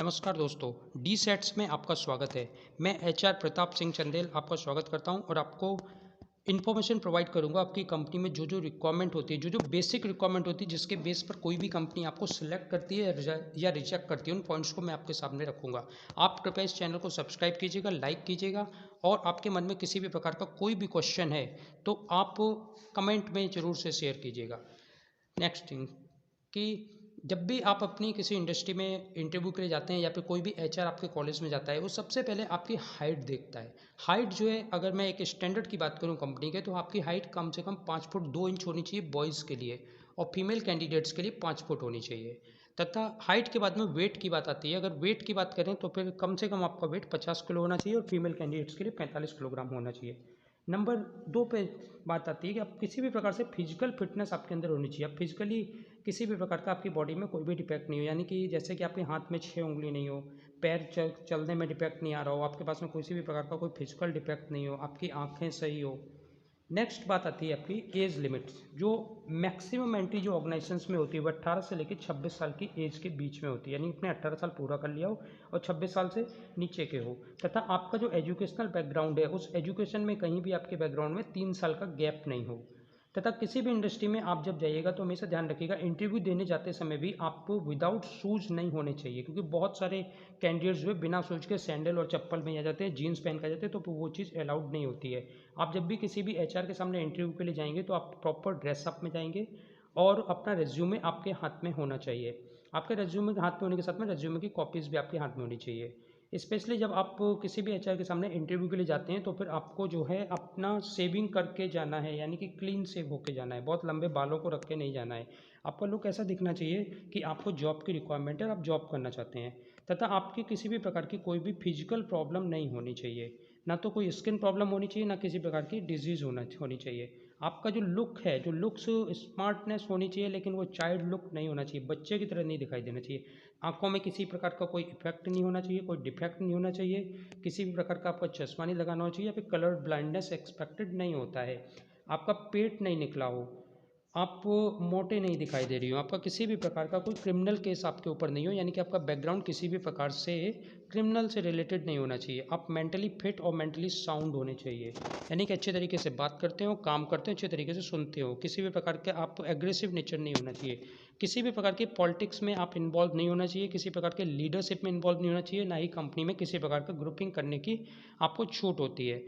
नमस्कार दोस्तों, D sets में आपका स्वागत है। मैं एचआर प्रताप सिंह चंदेल आपका स्वागत करता हूं और आपको इन्फॉर्मेशन प्रोवाइड करूंगा आपकी कंपनी में जो जो रिक्वायरमेंट होती है, जो जो बेसिक रिक्वायरमेंट होती है, जिसके बेस पर कोई भी कंपनी आपको सिलेक्ट करती है या रिजेक्ट करती है, उन पॉइंट्स को मैं आपके सामने रखूंगा। आप कृपया इस चैनल को सब्सक्राइब कीजिएगा, लाइक कीजिएगा और आपके मन में किसी भी प्रकार का कोई भी क्वेश्चन है तो आप कमेंट में ज़रूर से शेयर कीजिएगा। नेक्स्ट थिंग कि जब भी आप अपनी किसी इंडस्ट्री में इंटरव्यू के लिए जाते हैं या फिर कोई भी एचआर आपके कॉलेज में जाता है, वो सबसे पहले आपकी हाइट देखता है। हाइट जो है, अगर मैं एक स्टैंडर्ड की बात करूं कंपनी के, तो आपकी हाइट कम से कम 5 फुट 2 इंच होनी चाहिए बॉयज़ के लिए और फीमेल कैंडिडेट्स के लिए 5 फुट होनी चाहिए। तथा हाइट के बाद में वेट की बात आती है। अगर वेट की बात करें तो फिर कम से कम आपका वेट 50 किलो होना चाहिए और फीमेल कैंडिडेट्स के लिए 45 किलोग्राम होना चाहिए। नंबर 2 पे बात आती है कि आप किसी भी प्रकार से फिजिकल फिटनेस आपके अंदर होनी चाहिए। आप फिजिकली किसी भी प्रकार का आपकी बॉडी में कोई भी डिफेक्ट नहीं हो, यानी कि जैसे कि आपके हाथ में 6 उंगली नहीं हो, पैर चलने में डिफेक्ट नहीं आ रहा हो, आपके पास में किसी भी प्रकार का कोई फिजिकल डिफेक्ट नहीं हो, आपकी आंखें सही हो। नेक्स्ट बात आती है आपकी एज लिमिट्स। जो मैक्सिमम एंट्री जो ऑर्गेनाइजेशंस में होती है वो 18 से लेकर 26 साल की एज के बीच में होती है, यानी अपने 18 साल पूरा कर लिया हो और 26 साल से नीचे के हो। तथा आपका जो एजुकेशनल बैकग्राउंड है, उस एजुकेशन में कहीं भी आपके बैकग्राउंड में 3 साल का गैप नहीं हो। तथा किसी भी इंडस्ट्री में आप जब जाइएगा तो हमेशा ध्यान रखिएगा, इंटरव्यू देने जाते समय भी आपको विदाउट शूज़ नहीं होने चाहिए, क्योंकि बहुत सारे कैंडिडेट्स जो है बिना शूज़ के सैंडल और चप्पल में आ जाते हैं, जीन्स पहन कर जाते हैं, तो वो चीज़ अलाउड नहीं होती है। आप जब भी किसी भी एचआर के सामने इंटरव्यू के लिए जाएंगे तो आप प्रॉपर ड्रेसअप में जाएंगे और अपना रेज्यूमे आपके हाथ में होना चाहिए। आपके रेज्यूमे के हाथ में होने के साथ में रेज्यूमे की कॉपीज़ भी आपके हाथ में होनी चाहिए। स्पेशली जब आप किसी भी एचआर के सामने इंटरव्यू के लिए जाते हैं तो फिर आपको जो है अपना सेविंग करके जाना है, यानी कि क्लीन शेव होके जाना है, बहुत लंबे बालों को रख के नहीं जाना है। आपका लुक ऐसा दिखना चाहिए कि आपको जॉब की रिक्वायरमेंट है और आप जॉब करना चाहते हैं। तथा आपकी किसी भी प्रकार की कोई भी फिजिकल प्रॉब्लम नहीं होनी चाहिए, ना तो कोई स्किन प्रॉब्लम होनी चाहिए, ना किसी प्रकार की डिजीज़ होनी चाहिए। आपका जो लुक है, जो लुक्स स्मार्टनेस होनी चाहिए, लेकिन वो चाइल्ड लुक नहीं होना चाहिए, बच्चे की तरह नहीं दिखाई देना चाहिए। आँखों में किसी प्रकार का कोई इफेक्ट नहीं होना चाहिए, कोई डिफेक्ट नहीं होना चाहिए, किसी भी प्रकार का आपको चश्मा नहीं लगाना होना चाहिए या फिर कलर ब्लाइंडनेस एक्सपेक्टेड नहीं होता है। आपका पेट नहीं निकला हो, आप मोटे नहीं दिखाई दे रही हो, आपका किसी भी प्रकार का कोई क्रिमिनल केस आपके ऊपर नहीं हो, यानी कि आपका बैकग्राउंड किसी भी प्रकार से क्रिमिनल से रिलेटेड नहीं होना चाहिए। आप मेंटली फिट और मेंटली साउंड होने चाहिए, यानी कि अच्छे तरीके से बात करते हो, काम करते हो, अच्छे तरीके से सुनते हो, किसी भी प्रकार के आप एग्रेसिव नेचर नहीं होना चाहिए, किसी भी प्रकार की पॉलिटिक्स में आप इन्वॉल्व नहीं होना चाहिए, किसी प्रकार के लीडरशिप में इन्वॉल्व नहीं होना चाहिए, ना ही कंपनी में किसी प्रकार का ग्रुपिंग करने की आपको छूट होती है।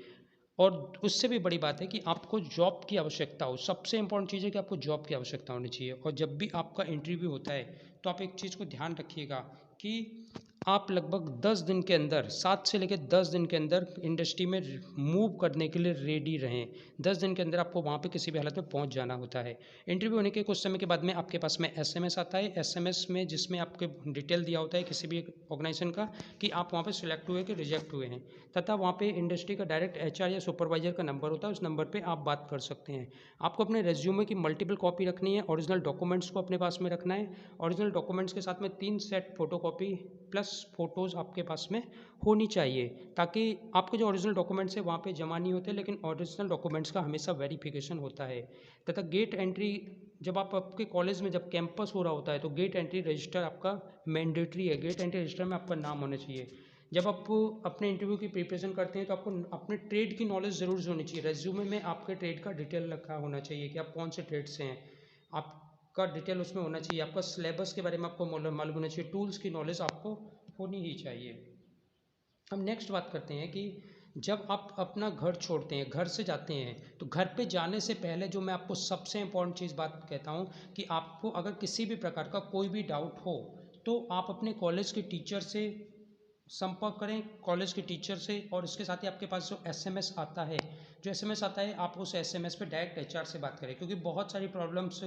और उससे भी बड़ी बात है कि आपको जॉब की आवश्यकता हो। सबसे इंपॉर्टेंट चीज़ है कि आपको जॉब की आवश्यकता होनी चाहिए। और जब भी आपका इंटरव्यू होता है तो आप एक चीज़ को ध्यान रखिएगा कि आप लगभग 10 दिन के अंदर, 7 से लेकर 10 दिन के अंदर इंडस्ट्री में मूव करने के लिए रेडी रहें। 10 दिन के अंदर आपको वहाँ पे किसी भी हालत में पहुँच जाना होता है। इंटरव्यू होने के कुछ समय के बाद में आपके पास में एसएमएस आता है, एसएमएस में जिसमें आपके डिटेल दिया होता है किसी भी ऑर्गेनाइजेशन का कि आप वहाँ पे सिलेक्ट हुए कि रिजेक्ट हुए हैं। तथा वहाँ पे इंडस्ट्री का डायरेक्ट एचआर या सुपरवाइजर का नंबर होता है, उस नंबर पे आप बात कर सकते हैं। आपको अपने रेज्यूमे की मल्टीपल कॉपी रखनी है, ओरिजिनल डॉक्यूमेंट्स को अपने पास में रखना है। ओरिजिनल डॉक्यूमेंट्स के साथ में 3 सेट फोटोकॉपी प्लस फ़ोटोज़ आपके पास में होनी चाहिए, ताकि आपके जो ओरिजिनल डॉक्यूमेंट्स है वहाँ पे जमा नहीं होते, लेकिन ओरिजिनल डॉक्यूमेंट्स का हमेशा वेरिफिकेशन होता है। तथा गेट एंट्री, जब आप आपके कॉलेज में जब कैंपस हो रहा होता है तो गेट एंट्री रजिस्टर आपका मैंडेटरी है। गेट एंट्री रजिस्टर में आपका नाम होना चाहिए। जब आप अपने इंटरव्यू की प्रिपरेशन करते हैं तो आपको अपने ट्रेड की नॉलेज ज़रूर होनी चाहिए। रेज्यूमे में आपके ट्रेड का डिटेल रखा होना चाहिए कि आप कौन से ट्रेड से हैं, आपका डिटेल उसमें होना चाहिए। आपका सिलेबस के बारे में आपको मालूम होना चाहिए, टूल्स की नॉलेज आपको होनी ही चाहिए। हम नेक्स्ट बात करते हैं कि जब आप अपना घर छोड़ते हैं, घर से जाते हैं, तो घर पे जाने से पहले जो मैं आपको सबसे इम्पोर्टेंट चीज़ बात कहता हूँ कि आपको अगर किसी भी प्रकार का कोई भी डाउट हो तो आप अपने कॉलेज के टीचर से संपर्क करें, कॉलेज के टीचर से। और इसके साथ ही आपके पास जो एसएमएस आता है, आप उस एसएमएस पे डायरेक्ट एचआर से बात करें, क्योंकि बहुत सारी प्रॉब्लम्स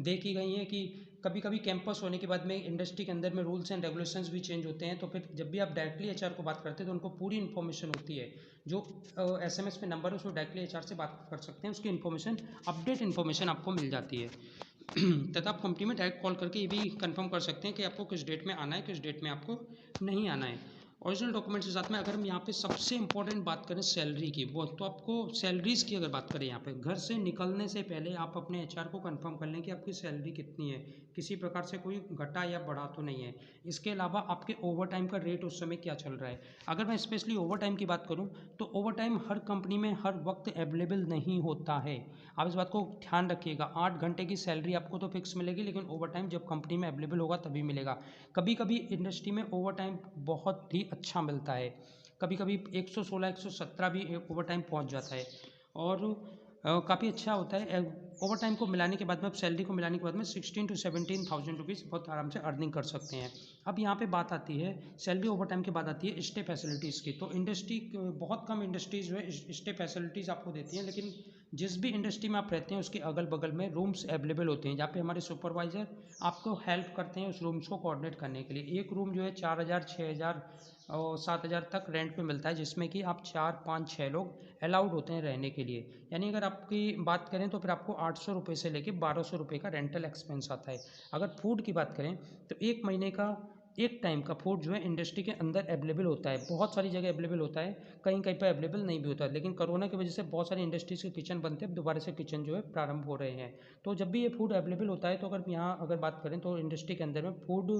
देखी गई हैं कि कभी कभी कैंपस होने के बाद में इंडस्ट्री के अंदर में रूल्स एंड रेगुलेशंस भी चेंज होते हैं, तो फिर जब भी आप डायरेक्टली एचआर को बात करते हैं तो उनको पूरी इन्फॉर्मेशन होती है। जो एसएमएस पे नंबर है उसमें डायरेक्टली एचआर से बात कर सकते हैं, उसकी इन्फॉर्मेशन, अपडेट इन्फॉर्मेशन आपको मिल जाती है। तथा आप कंपनी में डायरेक्ट कॉल करके ये भी कंफर्म कर सकते हैं कि आपको किस डेट में आना है, किस डेट में आपको नहीं आना है। ओरिजिनल डॉक्यूमेंट्स के साथ में अगर हम यहाँ पे सबसे इंपॉर्टेंट बात करें सैलरी की, वो तो आपको सैलरीज़ की अगर बात करें यहाँ पे घर से निकलने से पहले आप अपने एचआर को कंफर्म कर लें कि आपकी सैलरी कितनी है, किसी प्रकार से कोई घटा या बढ़ा तो नहीं है। इसके अलावा आपके ओवर टाइम का रेट उस समय क्या चल रहा है। अगर मैं स्पेशली ओवर टाइम की बात करूँ तो ओवर टाइम हर कंपनी में हर वक्त अवेलेबल नहीं होता है। आप इस बात को ध्यान रखिएगा। 8 घंटे की सैलरी आपको तो फिक्स मिलेगी, लेकिन ओवर टाइम जब कंपनी में अवेलेबल होगा तभी मिलेगा। कभी कभी इंडस्ट्री में ओवर टाइम बहुत ही अच्छा मिलता है, कभी कभी 116 117 भी ओवर टाइम पहुँच जाता है और काफ़ी अच्छा होता है। ओवर टाइम को मिलाने के बाद में, अब सैलरी को मिलाने के बाद में 16 to 17,000 रुपीज़ बहुत आराम से अर्निंग कर सकते हैं। अब यहाँ पे बात आती है सैलरी ओवर टाइम के बाद आती है स्टे फैसिलिटीज़ की। तो इंडस्ट्री बहुत कम इंडस्ट्रीज जो है स्टे फैसिलिटीज़ आपको देती हैं, लेकिन जिस भी इंडस्ट्री में आप रहते हैं उसके अगल बगल में रूम्स अवेलेबल होते हैं, जहाँ पे हमारे सुपरवाइज़र आपको हेल्प करते हैं उस रूम्स को कोऑर्डिनेट करने के लिए। एक रूम जो है 4,000 6,000 और 7,000 तक रेंट पे मिलता है, जिसमें कि आप 4 5 6 लोग अलाउड होते हैं रहने के लिए। यानी अगर आपकी बात करें तो फिर आपको 800 रुपये से लेके 1,200 रुपये का रेंटल एक्सपेंस आता है। अगर फूड की बात करें तो एक महीने का एक टाइम का फूड जो है इंडस्ट्री के अंदर अवेलेबल होता है। बहुत सारी जगह अवेलेबल होता है, कहीं कहीं पर अवेलेबल नहीं भी होता है, लेकिन कोरोना की वजह से बहुत सारी इंडस्ट्रीज़ के किचन बनते हैं, दोबारा से किचन जो है प्रारंभ हो रहे हैं। तो जब भी ये फूड अवेलेबल होता है तो अगर यहाँ अगर बात करें तो इंडस्ट्री के अंदर में फूड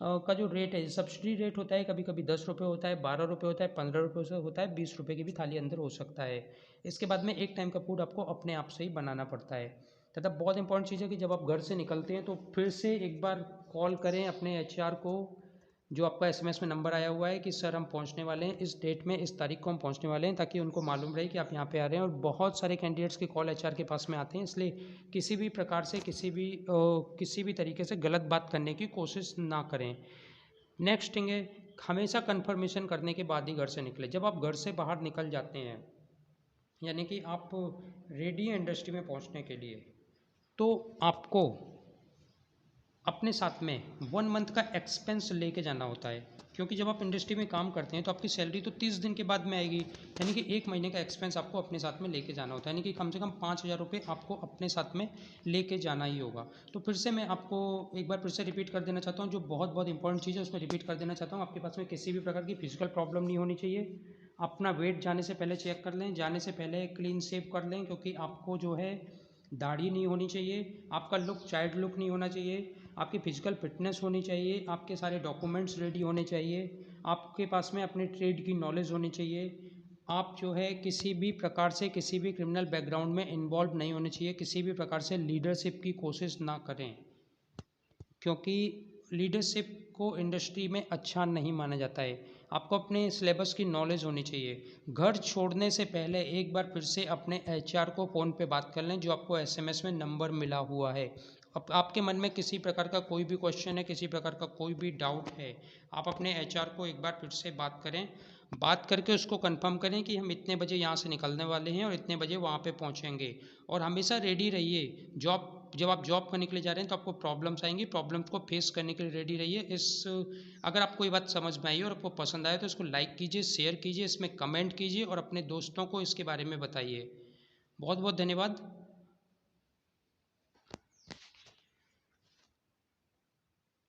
का जो रेट है सब्सिडी रेट होता है, कभी कभी 10 रुपये होता है, 12 रुपये होता है, 15 रुपये से होता है, 20 रुपये की भी थाली अंदर हो सकता है। इसके बाद में एक टाइम का फूड आपको अपने आप से ही बनाना पड़ता है। तथा बहुत इंपॉर्टेंट चीज़ है कि जब आप घर से निकलते हैं तो फिर से एक बार कॉल करें अपने एचआर को, जो आपका एसएमएस में नंबर आया हुआ है कि सर हम पहुंचने वाले हैं इस डेट में, इस तारीख को हम पहुंचने वाले हैं, ताकि उनको मालूम रहे कि आप यहाँ पे आ रहे हैं। और बहुत सारे कैंडिडेट्स के कॉल एचआर के पास में आते हैं, इसलिए किसी भी प्रकार से किसी भी तरीके से गलत बात करने की कोशिश ना करें। नेक्स्ट थिंग है, हमेशा कन्फर्मेशन करने के बाद ही घर से निकले। जब आप घर से बाहर निकल जाते हैं, यानी कि आप रेडी हैं इंडस्ट्री में पहुंचने के लिए, तो आपको अपने साथ में 1 मंथ का एक्सपेंस लेके जाना होता है। क्योंकि जब आप इंडस्ट्री में काम करते हैं तो आपकी सैलरी तो 30 दिन के बाद में आएगी, यानी कि एक महीने का एक्सपेंस आपको अपने साथ में लेके जाना होता है, यानी कि कम से कम 5,000 रुपये आपको अपने साथ में लेके जाना ही होगा। तो फिर से मैं आपको एक बार फिर से रिपीट कर देना चाहता हूँ, जो बहुत बहुत इंपॉर्टेंट चीज़ है उसमें रिपीट कर देना चाहता हूँ। आपके पास में किसी भी प्रकार की फिजिकल प्रॉब्लम नहीं होनी चाहिए। अपना वेट जाने से पहले चेक कर लें, जाने से पहले क्लीन शेव कर लें, क्योंकि आपको जो है दाढ़ी नहीं होनी चाहिए, आपका लुक चाइल्ड लुक नहीं होना चाहिए, आपकी फिजिकल फिटनेस होनी चाहिए, आपके सारे डॉक्यूमेंट्स रेडी होने चाहिए, आपके पास में अपने ट्रेड की नॉलेज होनी चाहिए। आप जो है किसी भी प्रकार से किसी भी क्रिमिनल बैकग्राउंड में इन्वॉल्व नहीं होने चाहिए, किसी भी प्रकार से लीडरशिप की कोशिश ना करें, क्योंकि लीडरशिप को इंडस्ट्री में अच्छा नहीं माना जाता है। आपको अपने सिलेबस की नॉलेज होनी चाहिए। घर छोड़ने से पहले एक बार फिर से अपने एचआर को फ़ोन पे बात कर लें, जो आपको एसएमएस में नंबर मिला हुआ है। अब आपके मन में किसी प्रकार का कोई भी क्वेश्चन है, किसी प्रकार का कोई भी डाउट है, आप अपने एचआर को एक बार फिर से बात करें। बात करके उसको कंफर्म करें कि हम इतने बजे यहाँ से निकलने वाले हैं और इतने बजे वहाँ पे पहुँचेंगे। और हमेशा रेडी रहिए। जब आप जॉब करने के लिए जा रहे हैं तो आपको प्रॉब्लम्स आएंगी, प्रॉब्लम्स को फेस करने के लिए रेडी रहिए। अगर आपको ये बात समझ में आई और आपको पसंद आए तो इसको लाइक कीजिए, शेयर कीजिए, इसमें कमेंट कीजिए और अपने दोस्तों को इसके बारे में बताइए। बहुत बहुत धन्यवाद।